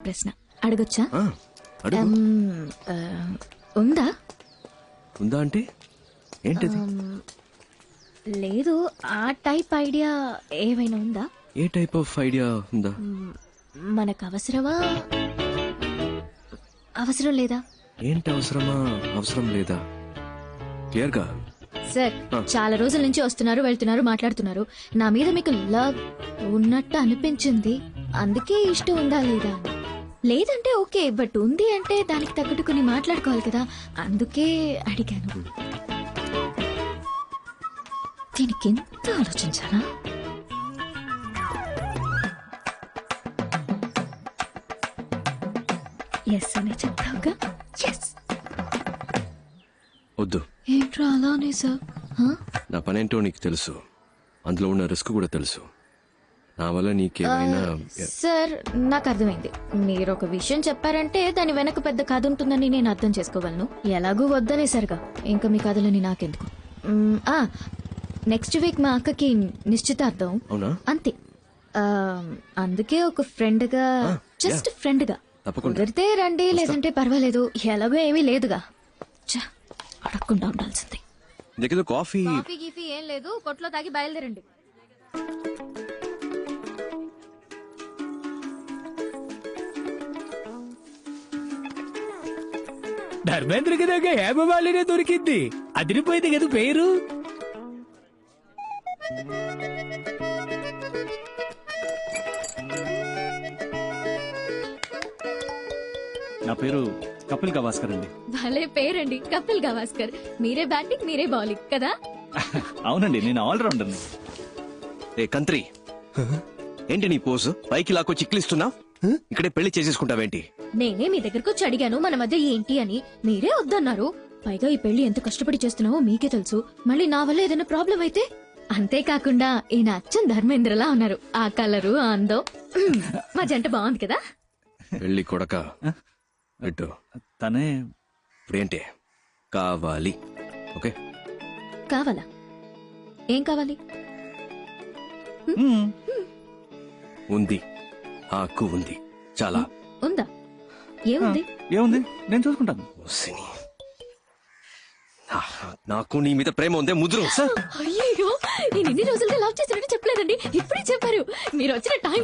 ప్రశ్న అడగొచ్చా? అడుగు. ఉందా? ఉందా అంటే ఏంటది? లేదు, ఆ టైప్ ఐడియా ఏమైనా ఉందా? ఏ టైప్ ఆఫ్ ఐడియా ఉందా? మనకు అవసరమా, అవసరం లేదా? ఏంటి అవసరమా, అవసరం లేదా? క్లియర్ గా. సార్, చాలా రోజుల నుంచి వస్తున్నారు, వెళ్తున్నారు, మాట్లాడుతున్నారు. నా మీద మీకు లవ్ ఉన్నట్టు అనిపించింది, అందుకే ఇష్టం ఉందా లేదా అని. లేదంటే ఓకే, బట్ ఉంది అంటే దానికి తగ్గట్టు కొన్ని మాట్లాడుకోవాలి కదా, అందుకే అడిగాను. దీనికి ఎంత ఆలోచించానా? ఎస్ అనే చెప్తావుగా? ఎస్. వద్దు. ఏంట్రా అలానే సార్? నా పనేంటో నీకు తెలుసు, అందులో ఉన్న రిస్క్ కూడా తెలుసు. నా వల్ల నీకేమైనా. సార్, నాకు అర్థమైంది. మీరు ఒక విషయం చెప్పారంటే దాని వెనక పెద్ద కథ ఉంటుందని నేను అర్థం చేసుకోగలను. ఎలాగూ వద్దనేసరిగా ఇంకా మీ కథలని నాకెందుకు. నెక్స్ట్ వీక్ మా అక్కకి నిశ్చితార్థం. అవునా? అంతే. అందుకే ఒక ఫ్రెండ్ గా, జస్ట్ ఫ్రెండ్ గా కుదిరితే రండి, లేదంటే పర్వాలేదు, ఎలాగో ఏమీ లేదుగా. అడగకుండా ఉండాల్సింది. కాఫీ గీఫీ ఏం లేదు, కొట్లో తాగి బయలుదేరండి. ధర్మేంద్రకి దగ్గర హేమమాలినే దొరికింది, అదిరిపోయింది కదా పేరు. నా పేరు కపిల్ గవాస్కర్ అండి. భలే పేరండి, కపిల్ గవాస్కర్. మీరే బ్యాటింగ్, మీరే బౌలింగ్ కదా? అవునండి, నేను ఆల్రౌండర్. ఏ కంత్రి, ఏంటి నీ పోజు? పైకి లాక్కో చిక్లిస్తున్నా, ఇక్కడే పెళ్లి చేసేసుకుంటావేంటి? నేనే మీ దగ్గరకు వచ్చి అడిగాను మన మధ్య ఏంటి అని, మీరే వద్దన్నారు. పైగా ఈ పెళ్లి ఎంత కష్టపడి చేస్తున్నావో మీకే తెలుసు. మళ్ళీ నా వల్ల ఏదైనా ప్రాబ్లం అయితే. అంతేకాకుండా ఈయన అచ్చం ధర్మేంద్రలా ఉన్నారు. ఆ కలరు, ఆ అందం, మా జంట బాగుంది కదా? పెళ్లి కొడక పెట్టు. తనే ఇప్పుడేంటి కావాలి? ఓకే, కావాలా? ఏం కావాలి? ఉంది, ఆ హక్కు ఉంది. చాలా ఉందా? ఏముంది? ఏముంది, నేను చూసుకుంటాను. ఓసిని, నాకు నీ మీద ప్రేమ ఉందే ముద్రు. అయ్యో, నేను ఇన్ని రోజులుగా లవ్ చేసినట్టు చెప్పలేదండి, ఇప్పుడే చెప్పారు. మీరు వచ్చిన time,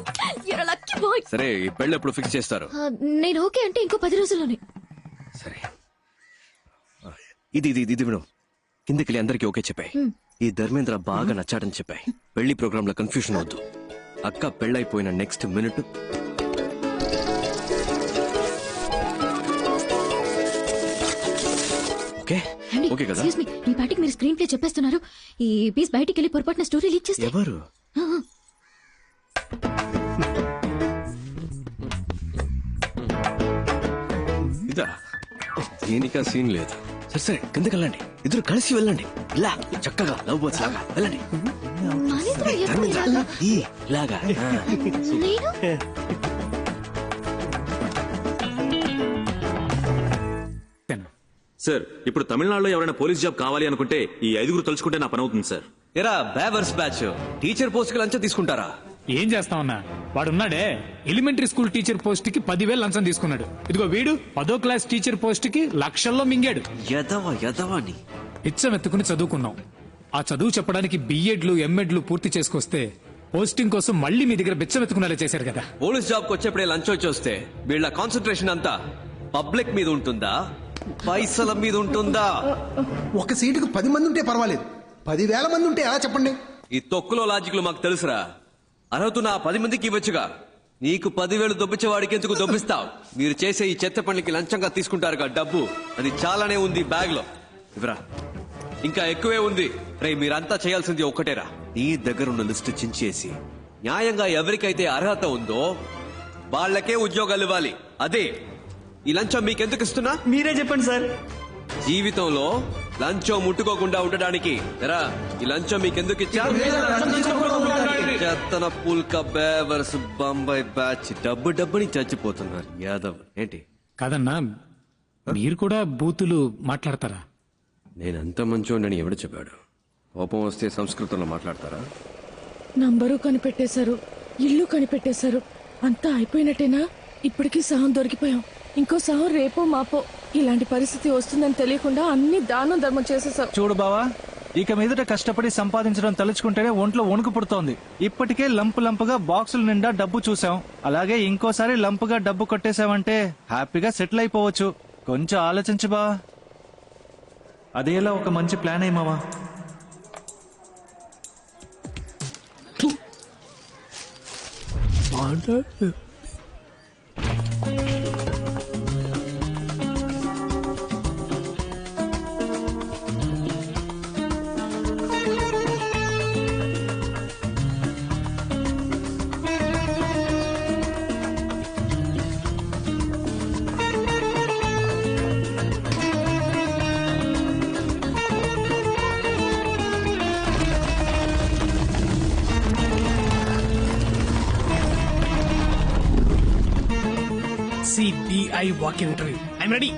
you're a lucky boy. సరే, ఈ పెళ్లి ఎప్పుడు ఫిక్స్ చేస్తారు? నేను ఓకే అంటే ఇంకో 10 రోజుల్లోనే. సరే, ఇది ఇది ఇది విను. కిందకి అందరికి ఓకే చెప్పాయి. ఈ ధర్మేంద్ర బాగా నచ్చాడని చెప్పాయి. పెళ్లి ప్రోగ్రామ్ లో కన్ఫ్యూషన్ అవద్దు. అక్క పెళ్ళైపోయిన నెక్స్ట్ మినిట్ ఓకే ఓకే కదా? ఎక్స్క్యూజ్ మీ, మీ పాటికి మీరు స్క్రీన్ ప్లే చెప్పేస్తున్నారు. ఈ పీస్ బయటికి వెళ్ళి పొరపాటున స్టోరీ లీక్ చేస్తే ఎవరు? ఇదా, దీనికా సీన్ లేదు. సరే సరే, కిందకి వెళ్ళండి, ఇద్దరు కలిసి వెళ్ళండి. ఇలా చక్కగా లవ్ బర్డ్స్ లాగా వెళ్ళండి. మనిద్దరం ఎప్పుడు ధర్మేంద్ర, ఇలాగా? ఇలాగా. నేను సార్, ఇప్పుడు తమిళనాడులో ఎవరైనా పోలీస్ జాబ్ కావాలి అనుకుంటే ఈ 5 తలుచుకుంటే నా పని అవుతుంది సార్. ఎరా బేవర్స్ బ్యాచ్, టీచర్ పోస్ట్ కి లంచం తీసుకుంటారా? ఏం చేస్తామన్నా, వాడున్నాడే ఎలిమెంటరీ స్కూల్ టీచర్ పోస్ట్ కి 10,000 లంచం తీసుకున్నాడు. ఇదిగో వీడు 10వ క్లాస్ టీచర్ పోస్ట్ కి లక్షల్లో మింగాడు. యదవాని ఇచ్చం ఎత్తుకుని చదువుకున్నాం. ఆ చదువు చెప్పడానికి బిఎడ్లు ఎంఎడ్లు పూర్తి చేసుకొస్తే పోస్టింగ్ కోసం మళ్ళీ మీ దగ్గర బిచ్చం ఎత్తుకునేలా చేశారు కదా. పోలీస్ జాబ్ కు వచ్చేప్పుడే లంచం వచ్చి వస్తే వీళ్ళ కాన్సన్ట్రేషన్ అంతా పబ్లిక్ మీద ఉంటుందా, పైసల మీద ఉంటుందా? ఒక సీటుకు 10 మంది ఉంటే పర్వాలేదు, 10,000 మంది ఉంటే ఎలా చెప్పండి? ఈ తొక్కులో లాజిక్లు మాకు తెలుసురా. అర్హత 10 మందికి ఇవ్వచ్చుగా. నీకు 10,000 దొబ్బించే వాడికి ఎందుకు దొబ్బిస్తావు? మీరు చేసే ఈ చెత్త పనికి లంచంగా తీసుకుంటారుగా డబ్బు, అది చాలానే ఉంది బ్యాగ్ లో. ఇవరా, ఇంకా ఎక్కువే ఉంది. రే, మీరంతా చేయాల్సింది ఒక్కటేరా. నీ దగ్గరున్న లిస్టు చించేసి న్యాయంగా ఎవరికైతే అర్హత ఉందో వాళ్ళకే ఉద్యోగాలు ఇవ్వాలి. అదే ఈ లంచం మీకెందుకు ఇస్తున్నా? మీరే చెప్పండి సార్. జీవితంలో లంచం ముట్టుకోకుండా ఉండడానికి. ఎరా, ఈ లంచం మీకెందుకు ఇచ్చా? చెత్తన పుల్క బేవర్స్ బొంబాయి బ్యాచ్ డబ్బుని చచ్చిపోతున్నారు యాదవ్. ఏంటి కాదన్నా, మీరు కూడా బూతులు మాట్లాడతారా? నేనంత మంచోండని ఎవడు చెప్పాడు? కోపం వస్తే సంస్కృతంలో మాట్లాడతారా? నంబరు కనిపెట్టేశారు, ఇల్లు కనిపెట్టేశారు, అంతా అయిపోయినట్టేనా? ఇప్పటికీ సహం దొరికిపోయాం. ఇంకో సహం రేపో మాపో. ఇలాంటి పరిస్థితి వస్తుందని తెలియకుండా అన్ని దానం ధర్మం చేసేసాం. చూడు బావా, ఇక మీదట కష్టపడి సంపాదించడం తలుచుకుంటేనే ఒంట్లో వణుకు పుడుతోంది. ఇప్పటికే లంపుగా బాక్సుల నిండా డబ్బు చూసాం. అలాగే ఇంకోసారి లంపుగా డబ్బు కొట్టేశామంటే హ్యాపీగా సెటిల్ అయిపోవచ్చు. కొంచెం ఆలోచించు బా. అదేలా ఒక మంచి ప్లాన్ ఏమావా. CBI walk-in interview. I'm ready.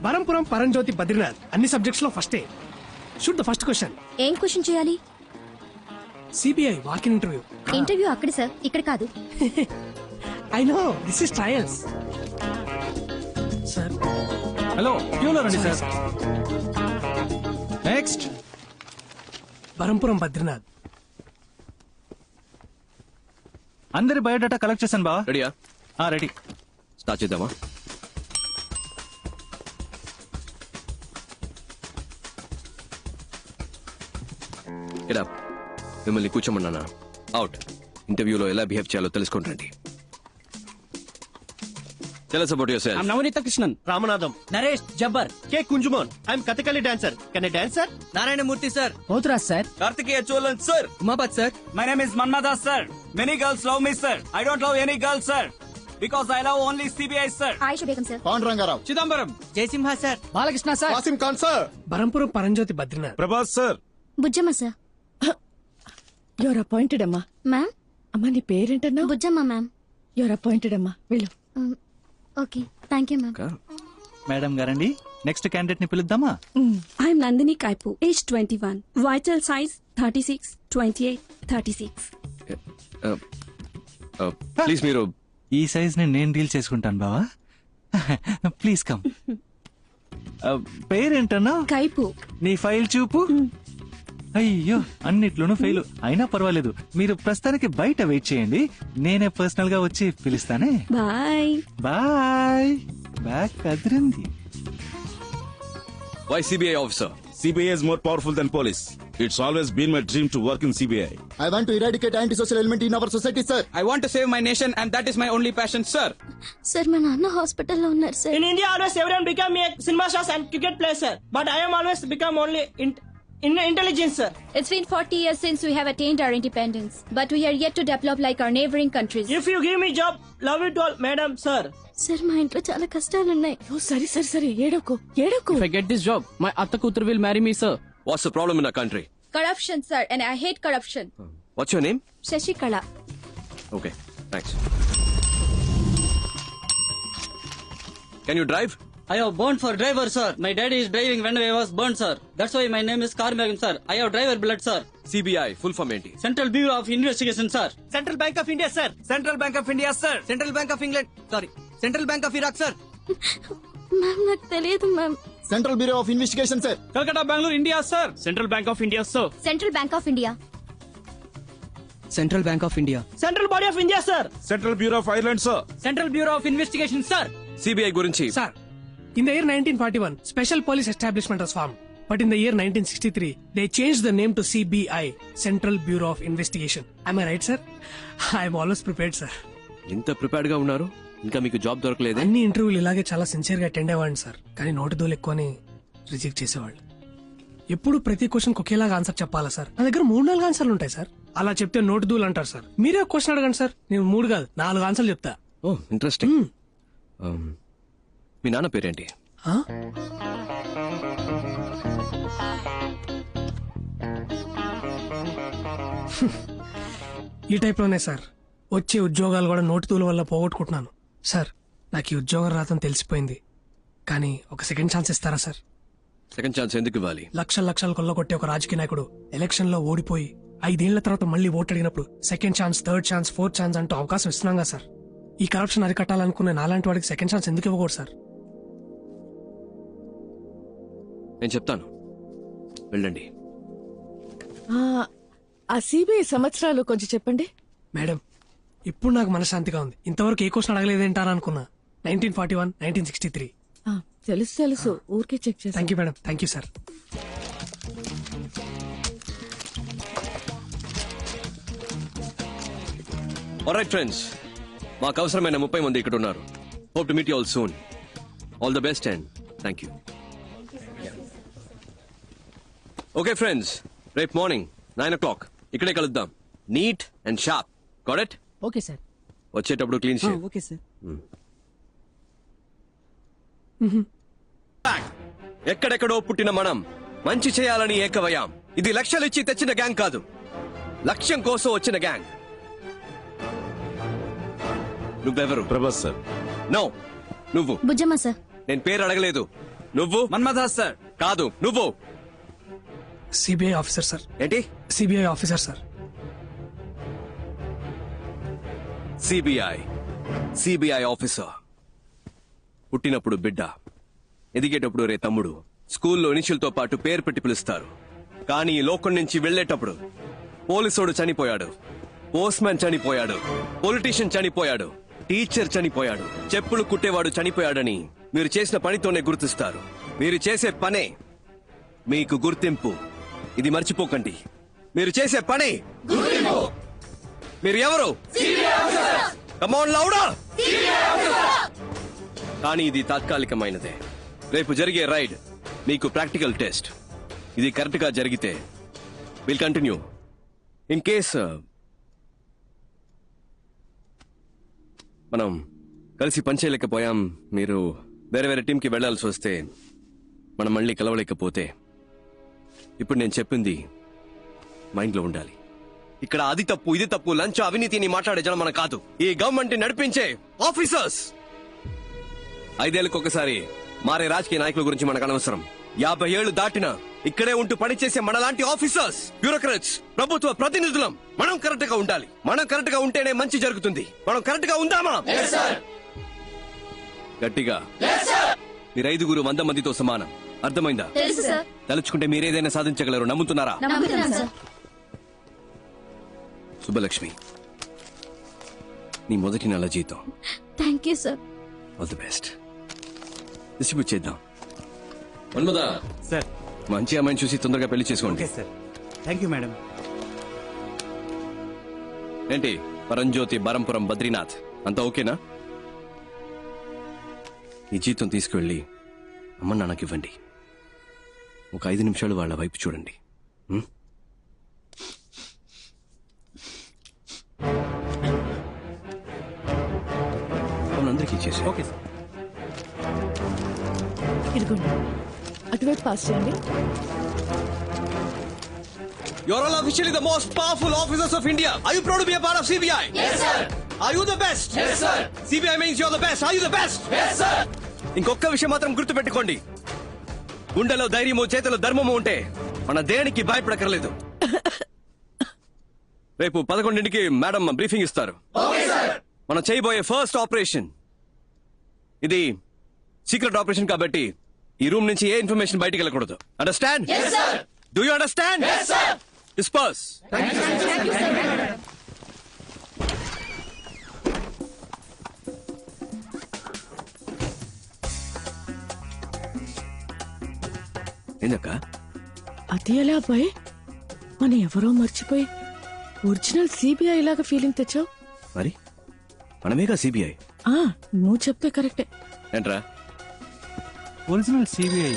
Barampuram పరంజ్యోతి బద్రీనాథ్ అన్ని సబ్జెక్ట్స్ లో ఫస్టే. Shoot the first question. ఏం క్వశ్చన్ చేయాలి? CBI walk-in interview. ఇంటర్వ్యూ అక్కడ సార్, ఇక్కడ కాదు. I know this is trials. Sir hello, క్యూలో రండి సార్. నెక్స్ట్. బరంపురం బద్రీనాథ్. అందరి బయోడేటా కలెక్ట్ చేశాను బా. రెడీయా? రెడీ. స్టార్ట్ చేద్దామా? ఇలా మిమ్మల్ని కూర్చోమన్నానా? అవుట్. ఇంటర్వ్యూలో ఎలా బిహేవ్ చేయాలో తెలుసుకుంటండి. Tell us about yourself. I'm Navnita Krishnan. Ramanatham. Naresh Jabbar. K Kunjumon. I'm Kathakali dancer. Can I dance sir? Narayanamurthy sir. Pothras sir. Karthikeya Cholan sir. Umapat sir. My name is Manmada sir. Many girls love me sir. I don't love any girl sir. Because I love only CBI sir. Ayusha Begum sir. Pandurangarao. Chidambaram. Jaisimha sir. Balakrishna sir. Wasim Khan sir. Barampuram Paramjyothi Badrinath. Prabhas sir. Bujjamma sir. Your appointed అమ్మా. Ma'am? అమ్మా నీ పేరేంటన్నా? Bujjamma ma'am. Your appointed అమ్మా, వెళ్ళు. Okay, thank you ma'am. Madam గారండి, next candidate ని పిలుద్దామా? I'm Nandini Kaipu, age 21, vital size 36, 28, 36. Please మీరు ఈ సైజ్ ని నేను డీల్ చేసుకుంటాను బావా. Please come. పేరేంటన్నా? Kaipu. నీ ఫైల్ చూపు. అయ్యో, అన్నిట్లోనూ ఫెయిల్. అయినా పర్వాలేదు, మీరు ప్రస్తుతానికి బయట వెయిట్ చేయండి. నేనే పర్సనల్ గా వచ్చి పిలుస్తానే. Bye. బాయ్. బ్యాక్ కదిరింది. Why CBI officer? CBI is more powerful than police. It's always been my dream to work in CBI. I want to eradicate antisocial element in our society, sir. I want to save my nation and that is my only passion sir. Sir మా నాన్న హాస్పిటల్లో ఉన్నారు sir. In India, always everyone become a cinema stars and cricket player, sir. But I am always become only intelligence, sir. It's been 40 years since we have attained our independence, but we are yet to develop like our neighboring countries. If you give me job, love it all, madam, sir. Sir మా ఇంట్లో చాలా కష్టాలున్నాయి. సరే ఏడవకు. If I get this job, my atta kutur will marry me sir. What's the problem in our country? Corruption, sir, and I hate corruption. What's your name? Shashikala. Okay, thanks. Can you drive? I have burned for driver sir. My daddy is driving when I was burned sir. That's why my name is Karmagam sir. I have driver blood sir. CBI full form ఏంటి? Central Bureau of Investigation sir. Central Bank of India, sir. Central Bank of India sir. Central Bank of England. Sorry. Central Bank of Iraq sir. Ma'am నాకు తెలియదు ma'am. Central Bureau of Investigation, sir. Calcutta Bangalore India sir. Central Bank of India sir. Central bank of India. Central Bank of India. Central Body of India, sir. Central Bureau of Ireland, sir. Central Bureau of Investigation sir. CBI గురించి Sir, in the year 1941, Special Police Establishment was formed. But in the year 1963, they changed the name to CBI, Central Bureau of Investigation. Am I right, sir? I am always prepared, sir. ఇంత prepared గా ఉన్నారు, ఇంకా మీకు job దొరకలేదే? అన్ని ఇంటర్వ్యూలు ఇలాగే చాలా sincere గా అటెండ్ అయ్యేవాడిని సార్. కానీ నోటి దోలు ఎక్కువని రిజెక్ట్ చేసేవాళ్ళు. ఎప్పుడు ప్రతి క్వశ్చన్ ఒకేలాగా ఆన్సర్ చెప్పాలా సార్? నా దగ్గర 3-4 ఆన్సర్లు ఉంటాయి సార్. అలా చెప్తే నోటి దూలు అంటారు సార్. మీరే క్వశ్చన్ అడగండి సార్, నేను 3 కాదు 4 ఆన్సర్లు చెప్తా. ఓ ఇంట్రెస్టింగ్. మీ నాన్న పేరేంటి? ఆ? ఈ టైప్ లోనే సార్ వచ్చే ఉద్యోగాలు కూడా నోటితూల వల్ల పోగొట్టుకుంటున్నాను. సార్ నాకు ఈ ఉద్యోగం రాదని తెలిసిపోయింది, కానీ ఒక సెకండ్ ఛాన్స్ ఇస్తారా సార్? సెకండ్ ఛాన్స్ ఎందుకు ఇవ్వాలి? లక్షలు కొల్లగొట్టే ఒక రాజకీయ నాయకుడు ఎలక్షన్ లో ఓడిపోయి 5 ఏళ్ల తర్వాత మళ్ళీ ఓటు అడిగినప్పుడు second chance, third chance, fourth chance అంటూ అవకాశం ఇస్తున్నాగా సార్. ఈ కరప్షన్ అరికట్టాలనుకునే నాలాంటి వాడికి సెకండ్ ఛాన్స్ ఎందుకు ఇవ్వకూడదు సార్? నేను చెప్తాను, వెళ్ళండి. ఆ సిబిఐ సంవత్సరాలు కొంచెం చెప్పండి. మేడం, ఇప్పుడు నాకు మనశ్శాంతిగా ఉంది. ఇంతవరకు ఏ క్వశ్చన్ అడగలేదేంటారా అనుకున్నా. 1941, 1963. తెలుసు ఊరికే చెక్ చేసి. Thank you madam, thank you sir. Alright friends, మాకు అవసరమైన 30 మంది ఇక్కడ ఉన్నారు. Hope to meet you all soon. All the best and thank you. Okay friends, రేపు మార్నింగ్ 9 o'clock ఇక్కడే కలుద్దాం. Neat and sharp. Got it? Okay sir. వచ్చేటప్పుడు clean shave. Okay sir. ఎక్కడెక్కడో పుట్టిన మనం మంచి చేయాలని ఏకవయాం. ఇది లక్షలిచ్చి తెచ్చిన గ్యాంగ్ కాదు, లక్ష్యం కోసం వచ్చిన గ్యాంగ్. నువ్వెవరు? ప్రభాస్ సార్. నో, నువ్వు. బుజ్జమ్మ సార్. నేను పేరు అడగలేదు. నువ్వు? మన్మథాస్ సార్. కాదు, నువ్వు. CBI officer sir. ఏంటి? CBI officer sir. CBI officer. పుట్టినప్పుడు బిడ్డ, ఎదిగేటప్పుడు రే తమ్ముడు, స్కూల్లో ఇనిషియల్తో పాటు పేరు పెట్టి పిలుస్తారు. కానీ ఈ లోకం నుంచి వెళ్లేటప్పుడు పోలీసోడు చనిపోయాడు, పోస్ట్ మ్యాన్ చనిపోయాడు, పొలిటీషియన్ చనిపోయాడు, టీచర్ చనిపోయాడు, చెప్పులు కుట్టేవాడు చనిపోయాడని మీరు చేసిన పనితోనే గుర్తిస్తారు. మీరు చేసే పనే మీకు గుర్తింపు. ఇది మర్చిపోకండి. మీరు చేసే పనే మీరు ఎవరు? Come on, louder! కానీ ఇది తాత్కాలికమైనదే. రేపు జరిగే రైడ్ మీకు ప్రాక్టికల్ టెస్ట్. ఇది కరెక్ట్ గా జరిగితే విల్ కంటిన్యూ. ఇన్ కేస్ మనం కలిసి పనిచేయలేకపోయాం, మీరు వేరే వేరే టీంకి వెళ్లాల్సి వస్తే, మనం మళ్ళీ కలవలేకపోతే, ఇప్పుడు నేను చెప్పింది మైండ్ లో ఉండాలి. ఇక్కడ అది తప్పు, ఇది తప్పు, లంచ్, అవినీతిని మాట్లాడే జనం మన కాదు, ఈ గవర్నమెంట్ నడిపించే ఆఫీసర్స్. 5 ఏళ్లకు ఒకసారి మారే రాజకీయ నాయకుల గురించి మనకు అనవసరం. 50 ఏళ్లు దాటినా ఇక్కడే ఉంటూ పనిచేసే మనలాంటి ఆఫీసర్స్, బ్యూరోక్రాట్స్, ప్రభుత్వ ప్రతినిధులం మనం కరెక్ట్ గా ఉండాలి. మనం కరెక్ట్ గా ఉంటేనే మంచి జరుగుతుంది. మనం కరెక్ట్ గా ఉందామా? గట్టిగా. మీరు 5 100 మందితో సమానం. అర్థమైందా? తలుచుకుంటే మీరేదైనా సాధించగలరు. నమ్ముతున్నారా? సుబ్బలక్ష్మి, నీ మొదటి నెల జీతం. Thank you sir. All the best. Distribute చేద్దాం. మన్మదా సార్, మంచి అమ్మాయిని చూసి తొందరగా పెళ్లి చేసుకోండి. Okay sir. Thank you madam. ఏంటి పరంజ్యోతి, బరంపురం, బద్రీనాథ్ అంతా ఓకేనా? ఈ జీతం తీసుకువెళ్ళి అమ్మ నాన్నకి ఇవ్వండి. ఒక 5 నిమిషాలు వాళ్ళ వైపు చూడండి. అందరికీ ఇచ్చేసి. Okay sir. ఇదిగోండి, అటువైపు పాస్ చేయండి. You are all officially the most powerful officers of India. Are you proud to be a part of CBI? Yes, sir. Are you the best? Yes, sir. CBI means you're the best. Are you the best? Yes, sir. ఇంకొక విషయం మాత్రం గుర్తు పెట్టుకోండి. గుండెలో ధైర్యము, చేతిలో ధర్మము ఉంటే మన దేనికి భయపడకర్లేదు. రేపు 11ంటికి మేడం బ్రీఫింగ్ ఇస్తారు. Okay, sir. మనం చేయబోయే ఫస్ట్ ఆపరేషన్ ఇది సీక్రెట్ ఆపరేషన్ కాబట్టి ఈ రూమ్ నుంచి ఏ ఇన్ఫర్మేషన్ బయటికి వెళ్ళకూడదు. Understand? Yes, sir. Do you understand? Yes, sir. Disperse. Thank you, sir. Thank you, sir. ఏందక్క? అది ఎలా అబ్బాయి? మన ఎవరో మర్చిపోయి ఒరిజినల్ సిబిఐ లాగా ఫీలింగ్ తెచ్చావు. మరి మనమేగా సిబిఐ. నువ్వు చెప్తే కరెక్టే. ఏంట్రా? Original CBI